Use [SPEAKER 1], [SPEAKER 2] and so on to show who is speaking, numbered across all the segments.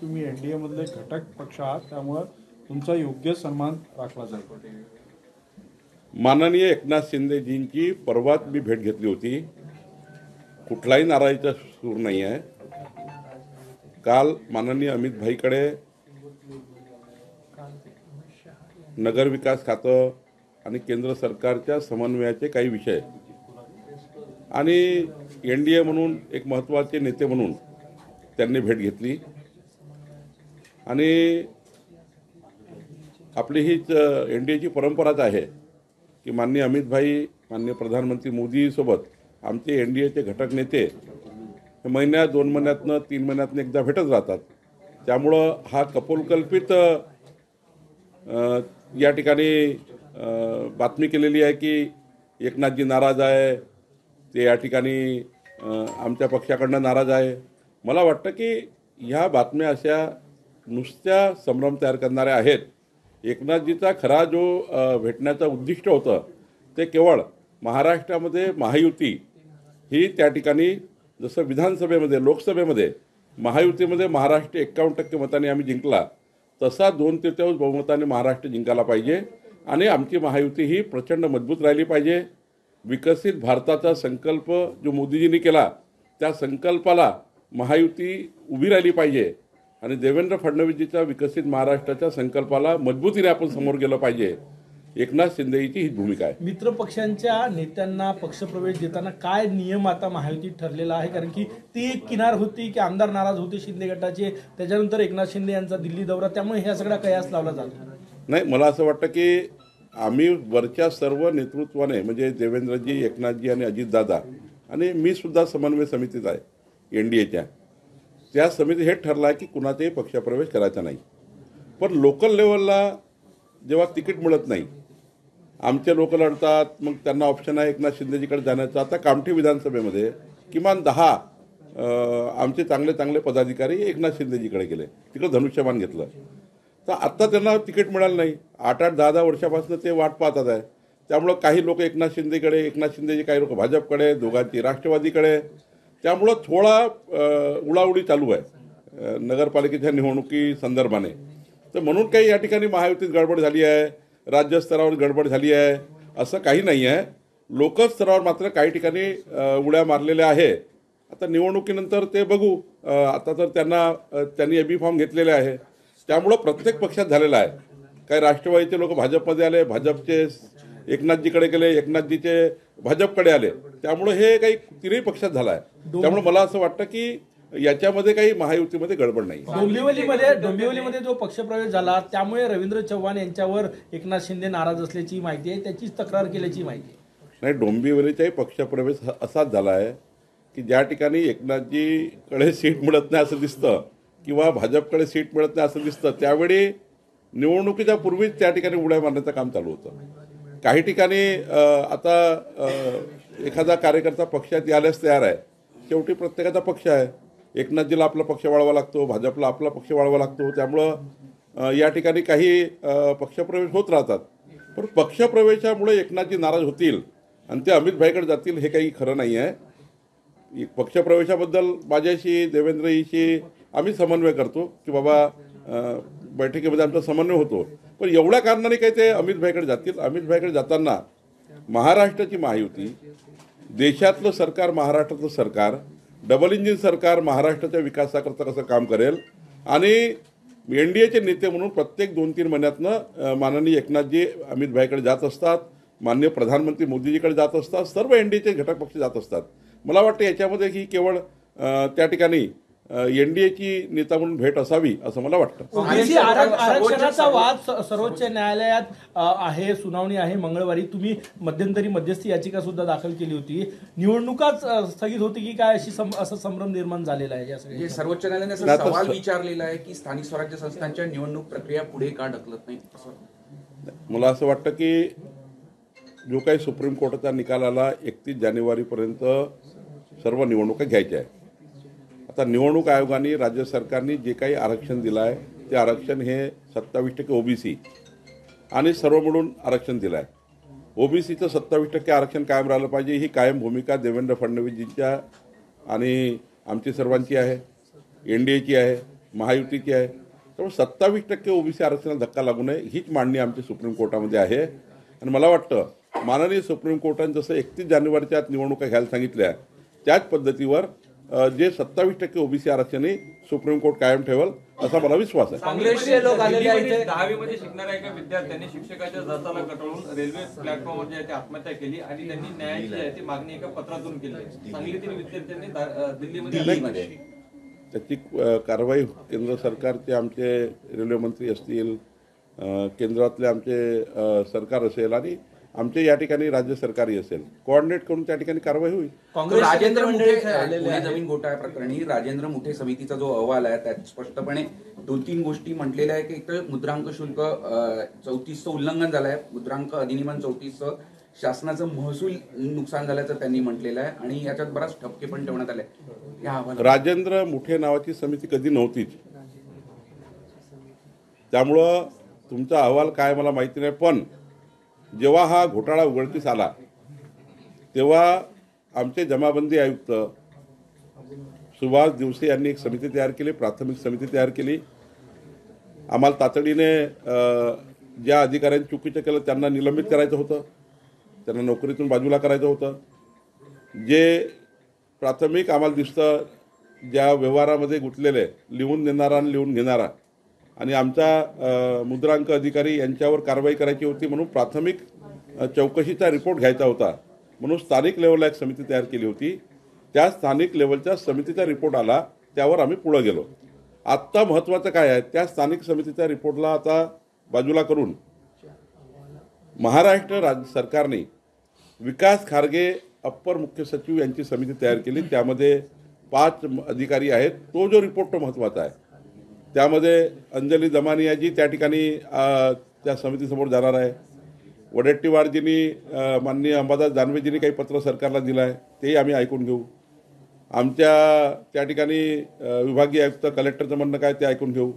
[SPEAKER 1] तुम्ही एनडीए मधले घटक पक्ष आहात, त्यामुळे तुमचा योग्य सन्मान राखला जाईल।
[SPEAKER 2] माननीय एकनाथ शिंदेजींची परवाच मी भेट घेतली होती। कुठलाही नाराजीचा सूर नाही आहे। काल माननीय अमित भाईकडे नगर विकास खातं आणि केंद्र सरकारच्या समन्वयाचे काही विषय आणि एनडीए म्हणून एक महत्त्वाचे नेते म्हणून त्यांनी भेट घेतली आणि आपली हीच एनडीएची परंपराच आहे की माननीय अमित भाई, माननीय प्रधानमंत्री मोदी सोबत आमचे एनडीएचे घटक नेते महिन्यात 2 महिन्यातनं 3 महिन्यातनं एकदा भेटत राहतात। त्यामुळं हा कपोलकल्पित या ठिकाणी बातमी केलेली आहे की एकनाथजी नाराज आहे, ते या ठिकाणी आमच्या पक्षाकडनं नाराज आहे। मला वाटतं की ह्या बातम्या अशा नुसत्या संभ्रम तयार करणाऱ्या आहेत। एकनाथजीचा खरा जो भेटण्याचा उद्दिष्ट होतं ते केवळ महाराष्ट्रामध्ये महायुती ही त्या ठिकाणी जसं विधानसभेमध्ये लोकसभेमध्ये महायुतीमध्ये महाराष्ट्र 51% मतांनी आम्ही जिंकला, तसा 2/3 बहुमताने महाराष्ट्र जिंकायला पाहिजे आणि आमची महायुती ही प्रचंड मजबूत राहिली पाहिजे। विकसित भारताचा संकल्प जो मोदीजींनी केला त्या संकल्पाला महायुती उभी राहिली पाहिजे आणि देवेंद्र फडणवीसजीच्या विकसित महाराष्ट्राच्या संकल्पाला मजबूतीने आपण समोर गेलं पाहिजे। एकनाथ शिंदेची ही भूमिका आहे।
[SPEAKER 3] मित्र पक्षांच्या नेत्यांना पक्षप्रवेश देताना काय नियम आता महायुतीत ठरलेला आहे? कारण की ती एक किनार होती की आमदार नाराज होते शिंदे गटाचे, त्याच्यानंतर एकनाथ शिंदे यांचा दिल्ली दौरा, त्यामुळे ह्या सगळा कयास लावला जातो।
[SPEAKER 2] नाही, मला असं वाटतं की आम्ही वरच्या सर्व नेतृत्वाने म्हणजे देवेंद्रजी, एकनाथजी आणि अजितदादा आणि मी सुद्धा समन्वय समितीत आहे एनडीएच्या, त्या समिती हेच ठरलं आहे की कुणाचाही पक्षप्रवेश करायचा नाही। पण लोकल लेवलला जेव्हा तिकीट मिळत नाही, आमचे लोक लढतात, मग त्यांना ऑप्शन आहे एकनाथ शिंदेजीकडे जाण्याचा। आता कामठी विधानसभेमध्ये किमान 10 आमचे चांगले चांगले पदाधिकारी एकनाथ शिंदेजीकडे गेले, तिकडे धनुष्यबाण घेतलं। तर आत्ता त्यांना तिकीट मिळालं नाही, 8-8, 10-10 वर्षापासून ते वाट पाहतात आहे। त्यामुळं काही लोक एकनाथ शिंदेकडे, एकनाथ शिंदेजी काही लोक भाजपकडे, दोघांची राष्ट्रवादीकडे, त्यामुळं थोडा उडाउडी चालू आहे नगरपालिकेच्या निवडणुकी संदर्भाने। तर म्हणून काही या ठिकाणी महायुतीत गडबड झाली आहे, राज्य स्तरावर गडबड झाली आहे असं काही नाही आहे। लोकल स्तरावर मात्र काही ठिकाणी उड्या मारलेल्या आहे। आता निवडणुकीनंतर ते बघू। आता तर त्यांनी एबी फॉर्म घेतलेले आहे, त्यामुळं प्रत्येक पक्षात झालेला आहे। काही राष्ट्रवादीचे लोक भाजपमध्ये आले, भाजपचे एकनाथजीकडे गेले, एकनाथजीचे भाजपकडे आले, त्यामुळं हे काही तिन्ही पक्षात झालं आहे। त्यामुळे मला असं वाटतं की याच्यामध्ये काही महायुतीमध्ये गडबड नाही।
[SPEAKER 3] डोंबिवलीमध्ये जो पक्षप्रवेश झाला त्यामुळे रवींद्र चव्हाण यांच्यावर एकनाथ शिंदे नाराज असल्याची माहिती आहे, त्याचीच तक्रार केल्याची माहिती आहे।
[SPEAKER 2] नाही, डोंबिवलीचाही पक्षप्रवेश असाच झाला आहे की ज्या ठिकाणी एकनाथजीकडे सीट मिळत नाही असं दिसतं किंवा भाजपकडे सीट मिळत नाही असं दिसतं, त्यावेळी निवडणुकीच्या पूर्वीच त्या ठिकाणी उड्या मारण्याचं काम चालू होतं। काही ठिकाणी आता एखादा कार्यकर्ता पक्षात यायलाच तयार आहे, शेवटी प्रत्येकाचा पक्ष आहे। एकनाथजीला आपला पक्ष वाढवा लागतो, भाजपला आपला पक्ष वाढवा लागतो, त्यामुळं या ठिकाणी काही पक्षप्रवेश होत राहतात। पण पक्षप्रवेशामुळे एकनाथजी नाराज होतील आणि ते अमित भाईकडे जातील हे काही खरं नाही आहे। पक्षप्रवेशाबद्दल माझ्याशी, देवेंद्रजीशी आम्ही समन्वय करतो की बाबा बैठकीमध्ये आमचा समन्वय होतो, पण एवढ्या कारणाने काही ते अमित भाईकडे जातील। अमित भाईकडे जाताना महाराष्ट्राची महायुती, देशातलं सरकार, महाराष्ट्रातलं सरकार, डबल इंजिन सरकार महाराष्ट्राच्या विकासाकरता कसं काम करेल आणि एनडीएचे नेते म्हणून प्रत्येक 2-3 महिन्यातनं माननीय एकनाथजी अमित भाईकडे जात असतात, माननीय प्रधानमंत्री मोदीजीकडे जात असतात, सर्व एनडीएचे घटक पक्ष जात असतात। मला वाटतं याच्यामध्ये ही केवळ त्या ठिकाणी एनडीएची नेता म्हणून भेट असावी असं मला वाटतं।
[SPEAKER 3] आरक्षणाचा वाद सर्वोच्च न्यायालयात आहे, सुनावणी आहे मंगळवारी। तुम्ही मध्यंतरी मध्यस्थी याचिका सुद्धा दाखल केली होती, निवडणुकाच स्थगित होती की काय असं संभ्रम निर्माण झालेला आहे? या
[SPEAKER 4] सर्वोच्च न्यायालयाने असा सवाल विचारलेला आहे की स्थानिक स्वराज्य संस्थांच्या निवडणूक प्रक्रिया पुढे का ढकलत नाही?
[SPEAKER 2] मला असं वाटतं की जो काही सुप्रीम कोर्टाचा निकाल आला 31 जानेवारीपर्यंत सर्व निवडणुका घ्यायच्या आहेत। आता निवडणूक आयोगाने राज्य सरकारने जे काही आरक्षण दिलं आहे ते आरक्षण हे 27% ओबीसी आणि सर्व मिळून आरक्षण दिलं आहे। ओबीसीचं 27% आरक्षण कायम राहिलं पाहिजे ही कायम भूमिका देवेंद्र फडणवीसजींच्या आणि आमची सर्वांची आहे, एनडीएची आहे। महायुतीची आहे. त्यामुळे 27% ओबीसी आरक्षणाला धक्का लागू नये हीच मांडणी आमची सुप्रीम कोर्टामध्ये आहे. आणि मला वाटतं माननीय सुप्रीम कोर्टाने जसं 31 जानेवारीच्या आत निवडणुका घ्यायला सांगितल्या त्याच पद्धतीवर जे 27% ओबीसी आरक्षणही सुप्रीम कोर्ट कायम ठेवल असा मला विश्वास आहे.
[SPEAKER 5] काँग्रेसचे लोक आलेले आहेत इथे.
[SPEAKER 6] 10वी मध्ये शिकणाऱ्या एका विद्यार्थ्याने शिक्षकाच्या जाचाला कटाळून रेल्वे प्लॅटफॉर्मवर जी आहे ती आत्महत्या केली आणि त्यांनी न्यायाची जी आहे ती मागणी एका पत्रातून केली आहे. सांगलीतील विद्यार्थ्यांनी दिल्लीमध्ये
[SPEAKER 2] त्याची कारवाई केंद्र सरकारचे आमचे रेल्वे मंत्री असतील, केंद्रातले आमचे सरकार असेल आणि आमचे या ठिकाणी राज्य सरकारी असेल, कोऑर्डिनेट करून त्या ठिकाणी कारवाई होईल.
[SPEAKER 4] राजेंद्र मुठे
[SPEAKER 5] आलेले
[SPEAKER 4] पुणे
[SPEAKER 5] आहेत.
[SPEAKER 4] जमीन घोटाळ्या प्रकरणी राजेंद्र मुठे समितीचा जो अहवाल आहे त्यात स्पष्टपणे 2-3 गोष्टी म्हटलेल्या आहे की एक तर मुद्रांक शुल्क 34चं उल्लंघन झालं आहे, मुद्रांक अधिनियम 34चं शासनाचं महसूल नुकसान झाल्याचं त्यांनी म्हटलेलं आहे आणि याच्यात बराच ठपके पण ठेवण्यात आले. या अहवालात
[SPEAKER 2] राजेंद्र मुठे नावाची समिती कधी नव्हतीच, त्यामुळं तुमचा अहवाल काय मला माहिती नाही. पण जेव्हा हा घोटाळा उघडकीस आला तेव्हा आमचे जमाबंदी आयुक्त सुभाष दिवसे यांनी एक समिती तयार केली, प्राथमिक समिती तयार केली. आम्हाला तातडीने ज्या अधिकाऱ्यांनी चुकीचं केलं त्यांना निलंबित करायचं होतं, त्यांना नोकरीतून बाजूला करायचं होतं. जे प्राथमिक आम्हाला दिसतं ज्या व्यवहारामध्ये गुंतलेले लिहून देणारा आणि लिहून घेणारा आणि आमचा मुद्रांक अधिकारी यांच्यावर कारवाई करायची होती म्हणून प्राथमिक चौकशीचा रिपोर्ट घ्यायचा होता म्हणून स्थानिक लेवलला एक समिती तयार केली होती. त्या स्थानिक लेवलच्या समितीचा रिपोर्ट आला, त्यावर आम्ही पुढे गेलो. आत्ता महत्त्वाचं काय आहे, त्या स्थानिक समितीच्या रिपोर्टला आता बाजूला करून महाराष्ट्र राज्य सरकारने विकास खारगे अप्पर मुख्य सचिव यांची समिती तयार केली. त्यामध्ये 5 अधिकारी आहेत. तो जो रिपोर्ट तो महत्त्वाचा आहे. त्यामध्ये अंजली दमानियाजी त्या ठिकाणी त्या समितीसमोर जाणार आहे. वडेट्टीवारजींनी माननीय अंबादास दानवेजींनी काही पत्र सरकारला दिलं आहे, तेही आम्ही ऐकून घेऊ. आमच्या त्या ठिकाणी विभागीय आयुक्त कलेक्टरचं म्हणणं काय ते ऐकून घेऊ.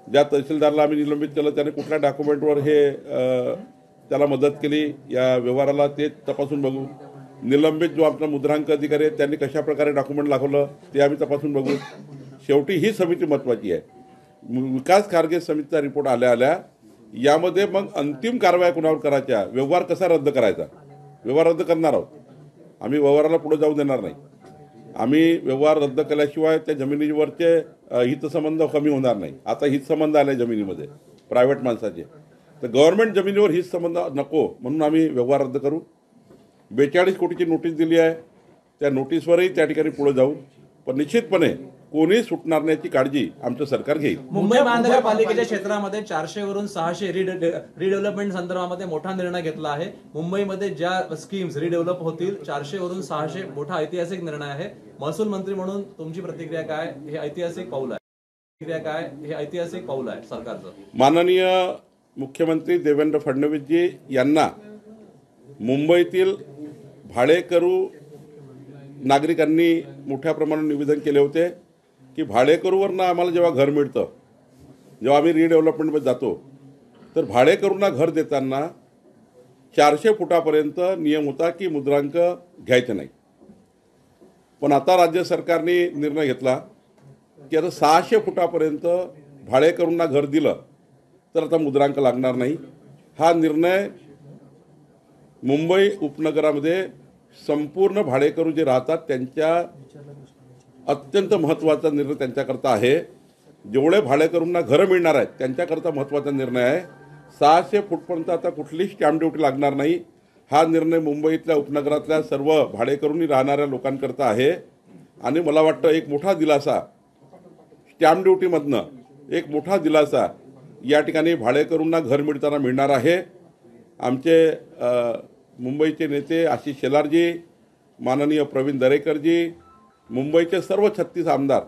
[SPEAKER 2] ज्या तहसीलदारला आम्ही निलंबित केलं त्याने कुठल्या डॉक्युमेंटवर हे त्याला मदत केली या व्यवहाराला ते तपासून बघू. निलंबित जो आमचा मुद्रांक अधिकारी आहे त्यांनी कशा प्रकारे डॉक्युमेंट दाखवलं ते आम्ही तपासून बघू. शेवटी ही समिती महत्त्वाची आहे. विकास खारगे समितीचा रिपोर्ट आल्या यामध्ये मग अंतिम कारवाया कुणावर करायच्या, व्यवहार कसा रद्द करायचा, व्यवहार रद्द करणार आहोत आम्ही. व्यवहाराला पुढे जाऊ देणार नाही आम्ही. व्यवहार रद्द केल्याशिवाय त्या जमिनीवरचे हितसंबंध कमी होणार नाही. आता हितसंबंध आले जमिनीमध्ये प्रायव्हेट माणसाचे, तर गव्हर्नमेंट जमिनीवर हितसंबंध नको म्हणून आम्ही व्यवहार रद्द करू. 42 कोटीची नोटीस दिली आहे, त्या नोटीसवरही त्या ठिकाणी पुढे जाऊ. पण निश्चितपणे कोणी सुटणार नाही याची काळजी आमचं सरकार घेईल.
[SPEAKER 5] मुंबई महानगरपालिकेच्या क्षेत्रामध्ये 400 वरून 600 रिडेव्हलपमेंट संदर्भामध्ये मोठा निर्णय घेतला आहे. मुंबईमध्ये ज्या स्कीम्स रिडेव्हलप होतील 400 वरून 600 मोठा ऐतिहासिक निर्णय आहे. महसूल मंत्री म्हणून तुमची प्रतिक्रिया काय? हे ऐतिहासिक पाऊल आहे सरकारचं.
[SPEAKER 2] माननीय मुख्यमंत्री देवेंद्र फडणवीसजी यांना मुंबईतील भाडेकरू नागरिकांनी मोठ्या प्रमाणात निवेदन केले होते की भाडेकरूवरनं आम्हाला जेव्हा घर मिळतं, जेव्हा आम्ही रिडेव्हलपमेंटमध्ये जातो तर भाडेकरूंना घर देताना 400 फुटापर्यंत नियम होता की मुद्रांक घ्यायचे नाही. पण आता राज्य सरकारने निर्णय घेतला की आता 600 फुटापर्यंत भाडेकरूंना घर दिलं तर आता मुद्रांक लागणार नाही. हा निर्णय मुंबई उपनगरामध्ये संपूर्ण भाडेकरू जे राहतात त्यांच्या अत्यंत महत्त्वाचा निर्णय त्यांच्याकरता आहे. जेवढे भाडेकरूंना घरं मिळणार आहेत त्यांच्याकरता महत्त्वाचा निर्णय आहे. 600 फूटपर्यंत आता कुठलीच स्टॅम्प ड्युटी लागणार नाही. हा निर्णय मुंबईतल्या उपनगरातल्या सर्व भाडेकरूंनी राहणाऱ्या लोकांकरता आहे. आणि मला वाटतं एक मोठा दिलासा स्टॅम्प ड्युटीमधनं एक मोठा दिलासा या ठिकाणी भाडेकरूंना घर मिळताना मिळणार आहे. आमचे मुंबईचे नेते आशिष शेलारजी, माननीय प्रवीण दरेकरजी, मुंबईचे सर्व 36 आमदार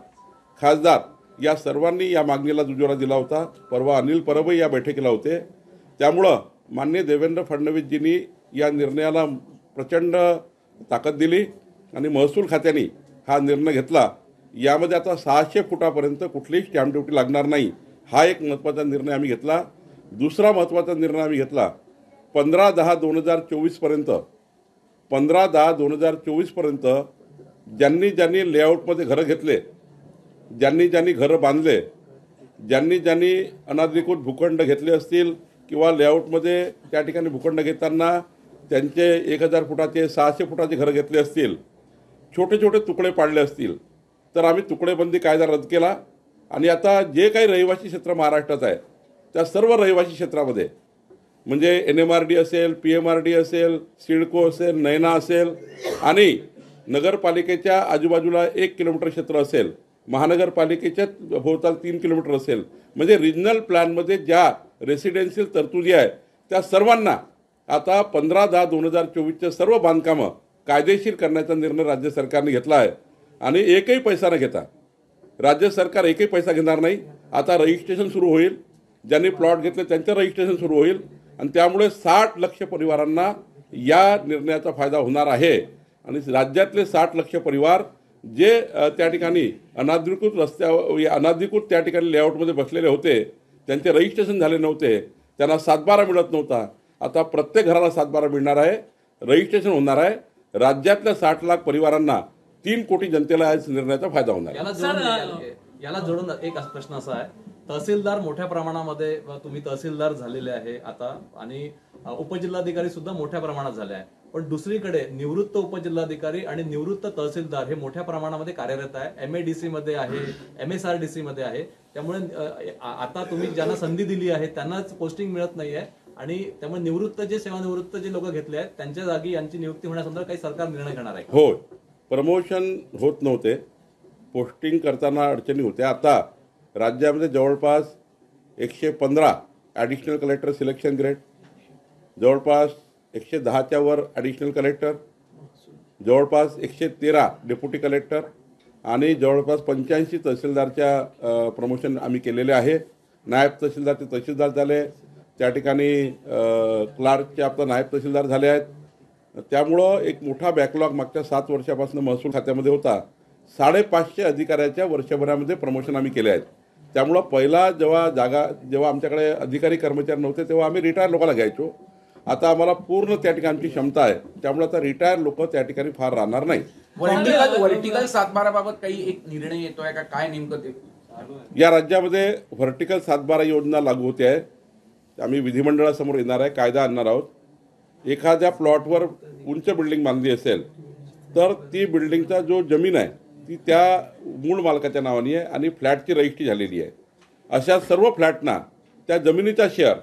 [SPEAKER 2] खासदार या सर्वांनी या मागणीला दुजोरा दिला होता. परवा अनिल परबही या बैठकीला होते. त्यामुळं माननीय देवेंद्र फडणवीसजींनी या निर्णयाला प्रचंड ताकद दिली आणि महसूल खात्याने हा निर्णय घेतला. यामध्ये आता 600 फुटापर्यंत कुठलीही स्टॅम्प ड्युटी लागणार नाही. हा एक महत्त्वाचा निर्णय आम्ही घेतला. दुसरा महत्त्वाचा निर्णय आम्ही घेतला 15/10/2024 पर्यंत 15/10/2024 पर्यंत ज्यांनी लेआउटमध्ये घरं घेतले ज्यांनी ज्यांनी घरं बांधले, ज्यांनी ज्यांनी अनधिकृत भूखंड घेतले असतील किंवा लेआउटमध्ये त्या ठिकाणी भूखंड घेताना त्यांचे 1000 फुटाचे 600 फुटाचे घरं घेतले असतील, छोटे छोटे तुकडे पाडले असतील, तर आम्ही तुकडेबंदी कायदा रद्द केला आणि आता जे काही रहिवासी क्षेत्र महाराष्ट्रात आहे त्या सर्व रहिवासी क्षेत्रामध्ये म्हणजे NMRD असेल, PMRD असेल, सिडको असेल, नैना असेल आणि नगरपालिकेच्या आजूबाजूला 1 किलोमीटर क्षेत्र असेल, महानगरपालिकेच्या भोवताल 3 किलोमीटर असेल, म्हणजे रिजनल प्लॅनमध्ये ज्या रेसिडेन्शियल तरतुदी आहे त्या सर्वांना आता 15/10/2024चे सर्व बांधकामं कायदेशीर करण्याचा निर्णय राज्य सरकारने घेतला आहे आणि एकही पैसा न घेता राज्य सरकार एकही पैसा घेणार नाही. आता रजिस्ट्रेशन सुरू होईल, ज्यांनी प्लॉट घेतले त्यांचं रजिस्ट्रेशन सुरू होईल आणि त्यामुळे 60 लक्ष परिवारांना या निर्णयाचा फायदा होणार आहे आणि राज्यातले 60 लक्ष परिवार जे त्या ठिकाणी अनधिकृत त्या ठिकाणी लेआउटमध्ये बसलेले होते, त्यांचे रजिस्ट्रेशन झाले नव्हते, त्यांना 7/12 मिळत नव्हता, आता प्रत्येक घराला 7/12 मिळणार आहे, रजिस्ट्रेशन होणार आहे. राज्यातल्या 60 लाख परिवारांना 3 कोटी जनतेला या निर्णयाचा फायदा होणार आहे.
[SPEAKER 5] याला जोडून एक प्रश्न असा आहे, तहसीलदार मोठ्या प्रमाणामध्ये तुम्ही तहसीलदार झालेले आहे आता आणि उपजिल्हाधिकारी सुद्धा मोठ्या प्रमाणात झाले आहे, पण दुसरीकडे निवृत्त उपजिल्हाधिकारी आणि निवृत्त तहसीलदार हे मोठ्या प्रमाणामध्ये कार्यरत आहे. MADC मध्ये आहे, MSRDC मध्ये आहे. त्यामुळे आता तुम्ही ज्यांना संधी दिली आहे त्यांनाच पोस्टिंग मिळत नाहीये आणि त्यामुळे निवृत्त जे सेवानिवृत्त जे लोक घेतले आहेत त्यांच्या जागी यांची नियुक्ती होण्यासंदर्भात काही सरकार निर्णय घेणार आहे?
[SPEAKER 2] हो, प्रमोशन होत नव्हते, पोस्टिंग करताना अडचणी होत्या. आता राज्यामध्ये जवळपास 115 ॲडिशनल कलेक्टर सिलेक्शन ग्रेड, जवळपास 110च्या वर ॲडिशनल कलेक्टर, जवळपास 113 डेप्युटी कलेक्टर आणि जवळपास 85 तहसीलदारच्या प्रमोशन आम्ही केलेले आहे. नायब तहसीलदारचे तहसीलदार झाले, त्या ठिकाणी क्लार्कचे आपला नायब तहसीलदार झाले आहेत. त्यामुळं एक मोठा बॅकलॉग मागच्या 7 वर्षापासून महसूल खात्यामध्ये होता. 550 अधिकाऱ्याच्या वर्षभरामध्ये प्रमोशन आम्ही केले आहेत. त्यामुळं पहिला जेव्हा आमच्याकडे अधिकारी कर्मचारी नव्हते तेव्हा आम्ही रिटायर लोकांना घ्यायचो. आता आम्हाला पूर्ण त्या ठिकाणी आमची क्षमता आहे, त्यामुळे आता रिटायर लोक त्या ठिकाणी फार राहणार नाही.
[SPEAKER 4] व्हर्टिकल 7/12 बाबत काही एक निर्णय येतोय का, काय नेमकं ते?
[SPEAKER 2] या राज्यामध्ये व्हर्टिकल 7/12 योजना लागू होते आहे. आम्ही विधिमंडळासमोर येणार आहे, कायदा आणणार आहोत. एखाद्या प्लॉटवर उंच बिल्डिंग बांधली असेल तर ती बिल्डिंगचा जो जमीन आहे ती त्या मूळ मालकाच्या नावाने आहे आणि फ्लॅटची रजिस्ट्री झालेली आहे. अशा सर्व फ्लॅटना त्या जमिनीचा शेअर,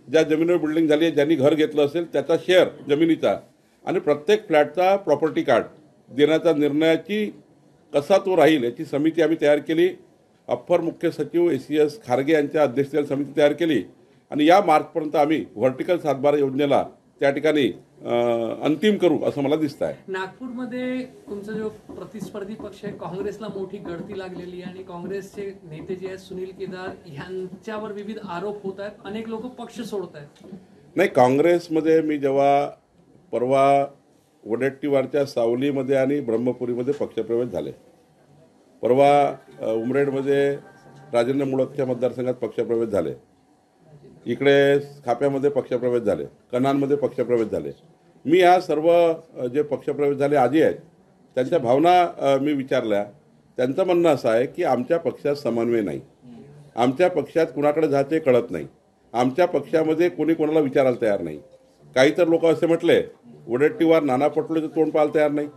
[SPEAKER 2] ज्या जमिनीवर बिल्डिंग झाली आहे, ज्यांनी घर घेतलं असेल त्याचा शेअर जमिनीचा आणि प्रत्येक फ्लॅटचा प्रॉपर्टी कार्ड देण्याचा निर्णयाची कसा तो राहील याची समिती आम्ही तयार केली. अप्पर मुख्य सचिव ACS खारगे यांच्या अध्यक्षतेखाली समिती तयार केली आणि या मार्चपर्यंत आम्ही व्हर्टिकल 7/12 योजनेला त्या ठिकाणी अंतिम करू असं मला दिसत आहे.
[SPEAKER 7] नागपूरमध्ये तुमचा जो प्रतिस्पर्धी पक्ष आहे काँग्रेसला मोठी गळती लागलेली आहे आणि काँग्रेसचे नेते जे आहेत सुनील केदार यांच्यावर विविध आरोप होत आहेत, अनेक लोक पक्ष सोडत आहेत.
[SPEAKER 2] नाही, काँग्रेसमध्ये मी जेव्हा परवा वडेट्टीवारच्या सावलीमध्ये आणि ब्रह्मपुरीमध्ये पक्षप्रवेश झाले, परवा उमरेडमध्ये राजेंद्र मुळकच्या मतदारसंघात पक्षप्रवेश झाले, इकडे खाप्यामध्ये पक्षप्रवेश झाले, कन्हानमध्ये पक्षप्रवेश झाले. मी या सर्व जे पक्षप्रवेश झाले आधी आहेत त्यांच्या भावना मी विचारल्या. त्यांचं म्हणणं असं आहे की आमच्या पक्षात समन्वय नाही, आमच्या पक्षात कुणाकडे जायचे कळत नाही, आमच्या पक्षामध्ये कोणी कोणाला विचारायला तयार नाही. काही तर लोक असे म्हटले वडेट्टीवार नाना पटोलेचं तोंड पाहायला तयार नाही,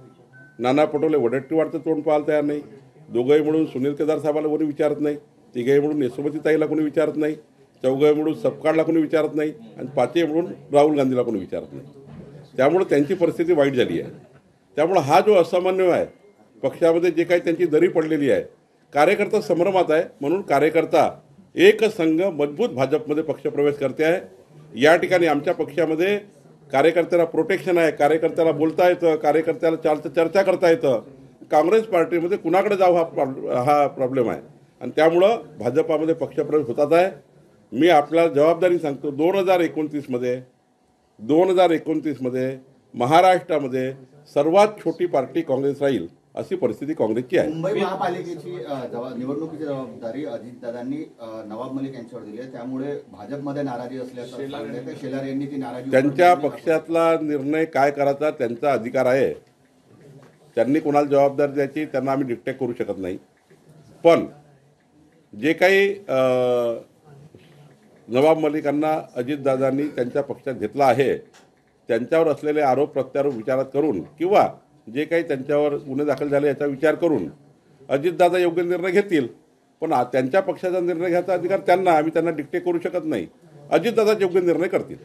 [SPEAKER 2] नाना पटोले वडेट्टीवारचं तोंड पाहायला तयार नाही, दोघंही म्हणून सुनील केदार साहेबाला कोणी विचारत नाही, तिघंही म्हणून यशोमतीताईला कोणी विचारत नाही, चौघे म्हणून सपकाळला कोणी विचारत नाही आणि पाचही म्हणून राहुल गांधीला कोणी विचारत नाही. त्यामुळे त्यांची परिस्थिती वाईट झाली आहे. त्यामुळे हा जो असमन्वय आहे पक्षामध्ये, जे काही त्यांची दरी पडलेली आहे, कार्यकर्ता संभ्रमात आहे. म्हणून कार्यकर्ता एक संघ मजबूत भाजपमध्ये पक्षप्रवेश करते आहे. या ठिकाणी आमच्या पक्षामध्ये कार्यकर्त्याला प्रोटेक्शन आहे, कार्यकर्त्याला बोलता येतं, कार्यकर्त्याला चर्चा करता येतं. काँग्रेस पार्टीमध्ये कुणाकडे जाऊ हा प्रॉब्लेम आहे आणि त्यामुळं भाजपामध्ये पक्षप्रवेश होतात आहे. मी आपल्याला जबाबदारी सांगतो, 2029मध्ये महाराष्ट्रामध्ये सर्वात छोटी पार्टी काँग्रेस राहील अशी परिस्थिती काँग्रेसची आहे.
[SPEAKER 8] मुंबई महापालिकेची निवडणुकीची जबाबदारी अजितदादांनी नवाब मलिक यांच्यावर दिली आहे, त्यामुळे भाजपमध्ये नाराजी असल्याचं शेलार यांनी ती नाराजी,
[SPEAKER 2] त्यांच्या पक्षातला निर्णय काय करायचा त्यांचा अधिकार आहे. त्यांनी कोणाला जबाबदारी द्यायची त्यांना आम्ही डिक्टेट करू शकत नाही. पण जे काही नवाब मलिकांना अजितदादांनी त्यांच्या पक्षात घेतला आहे त्यांच्यावर असलेले आरोप प्रत्यारोप विचारात करून किंवा जे काही त्यांच्यावर गुन्हे दाखल झाले याचा विचार करून अजितदादा योग्य निर्णय घेतील. पण त्यांच्या पक्षाचा निर्णय घ्यायचा अधिकार त्यांना, आम्ही त्यांना डिक्टेट करू शकत नाही. अजितदादा योग्य निर्णय करतील.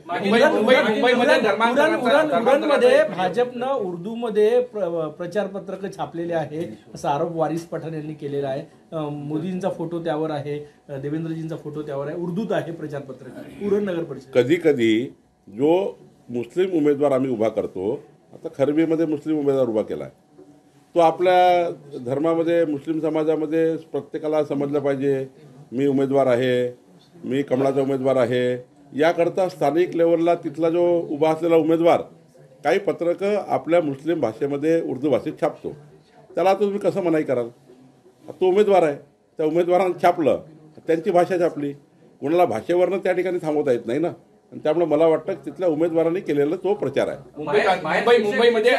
[SPEAKER 3] उरणमध्ये भाजपनं उर्दूमध्ये प्रचार पत्रक छापलेले आहे असा आरोप वारिस पठाण यांनी केलेला आहे. मोदींचा फोटो त्यावर आहे, देवेंद्रजींचा फोटो त्यावर आहे, उर्दूत आहे प्रचार पत्रक उरण नगर परिषद.
[SPEAKER 2] कधी कधी जो मुस्लिम उमेदवार आम्ही उभा करतो, आता खरबीमध्ये मुस्लिम उमेदवार उभा केला आहे, तो आपल्या धर्मामध्ये मुस्लिम समाजामध्ये प्रत्येकाला समजलं पाहिजे मी उमेदवार आहे, मी कमळाचा उमेदवार आहे. याकरता स्थानिक लेवलला तिथला जो उभा असलेला उमेदवार काही पत्रकं आपल्या मुस्लिम भाषेमध्ये उर्दू भाषेत छापतो. त्याला आता तुम्ही कसं मनाई कराल? तो उमेदवार आहे, त्या उमेदवारानं छापलं, त्यांची भाषा छापली, कोणाला भाषेवरनं त्या ठिकाणी थांबवता येत नाही ना. आणि त्यामुळे मला वाटतं तिथल्या उमेदवारांनी केलेला तो प्रचार आहे.
[SPEAKER 9] मुंबईमध्ये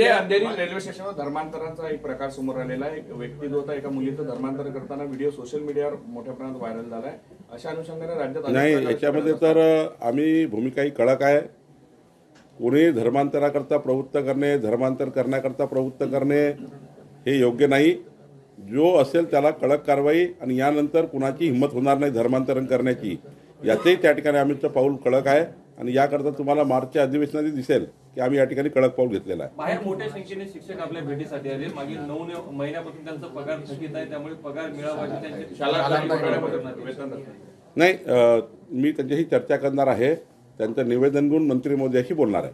[SPEAKER 9] अंधेरी रेल्वे स्टेशनवर धर्मांतराचा एक प्रकार समोर आलेला आहे. एक व्यक्ती जो होता एका मुलीचं धर्मांतर करताना व्हिडिओ सोशल मीडियावर मोठ्या प्रमाणात व्हायरल झालाय. अशा अनुषंगाने राज्यात
[SPEAKER 2] नाही, याच्यामध्ये तर आम्ही भूमिकाही कडक आहे. कोणी धर्मांतराकरता प्रवृत्त करणे, धर्मांतर करण्याकरता प्रवृत्त करणे हे योग्य नाही. जो असेल त्याला कडक कारवाई, आणि यानंतर कुणाची हिंमत होणार नाही धर्मांतरण करण्याची. याचंही त्या ठिकाणी आमचं पाऊल कडक आहे, आणि याकरता तुम्हाला मार्चच्या अधिवेशनात दिसेल की आम्ही या ठिकाणी कडक पाऊल घेतलेलं आहे.
[SPEAKER 6] बाहेर मोठ्या संख्येने शिक्षक आपल्या भेटीसाठी आले. मागील 9 महिन्यापासून त्यांचा पगार थकीत आहे, त्यामुळे पगार मिळावा
[SPEAKER 2] नाही, मी त्यांच्याशी चर्चा करणार आहे. त्यांचं निवेदन घेऊन मंत्री महोदयाशी बोलणार आहे.